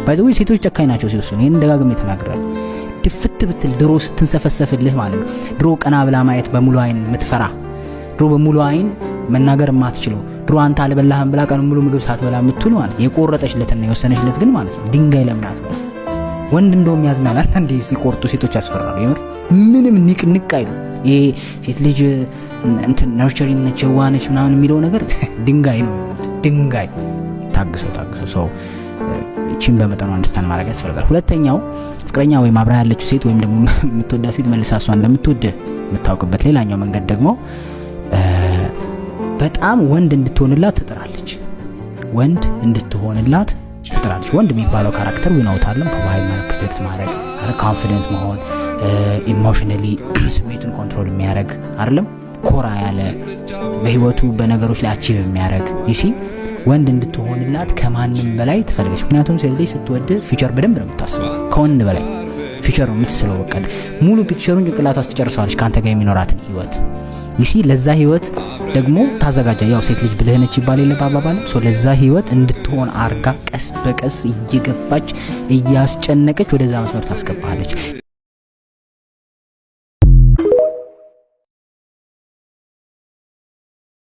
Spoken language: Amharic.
ባይዘው ሴቶች ጨካኝ ናቸው ሲወስኑ። ይሄን ደጋግሜ ተናግራለሁ። ድፍት ብትል ድሮ ስትንሰፈሰፍልህ ማለት ነው። ድሮ ቀና ብላ ማየት በሙሉ አይን የምትፈራ፣ ድሮ በሙሉ አይን መናገር የማትችለው፣ ድሮ አንተ አልበላህም ብላ ቀን ሙሉ ምግብ ሳትበላ የምትውል ማለት የቆረጠችለትና የወሰነችለት ግን ማለት ነው ድንጋይ ለምናት ነው። ወንድ እንደውም ያዝናል አንዴ ሲቆርጡ ሴቶች ያስፈራሉ። የምር ምንም ንቅ አይሉ። ይሄ ሴት ልጅ እንትን ነርቸሪንግ ነች የዋነች ምናምን የሚለው ነገር ድንጋይ ነው። ድንጋይ ታግሶ ሰው እቺን በመጠኑ አንደርስታንድ ማድረግ ያስፈልጋል። ሁለተኛው ፍቅረኛ ወይም አብራ ያለችው ሴት ወይም ደግሞ የምትወዳ ሴት መልሳ እሷ እንደምትወድ የምታውቅበት ሌላኛው መንገድ ደግሞ በጣም ወንድ እንድትሆንላት ትጥራለች። ወንድ እንድትሆንላት ትጥራለች። ወንድ የሚባለው ካራክተር ዊናውታለም ፕሮቫይድ ማለት ፕሮቴክት ማድረግ ኮንፊደንት መሆን ኢሞሽናሊ ስሜቱን ኮንትሮል የሚያደርግ አይደለም ኮራ ያለ በህይወቱ በነገሮች ላይ አቺቭ የሚያደርግ ይሲ ወንድ እንድትሆንላት ከማንም በላይ ትፈልገች። ምክንያቱም ሴት ልጅ ስትወድ ፊቸር በደንብ ነው የምታስበው። ከወንድ በላይ ፊቸር ነው የምትስለው። በቃ ሙሉ ፒክቸሩን ጭንቅላቷ ትጨርሰዋለች ካንተ ጋር የሚኖራትን ህይወት ይሲ ለዛ ህይወት ደግሞ ታዘጋጃ። ያው ሴት ልጅ ብልህ ነች ይባል የለ ባባባል ለዛ ህይወት እንድትሆን አርጋ ቀስ በቀስ እየገፋች እያስጨነቀች ወደዛ መስመር ታስገባለች።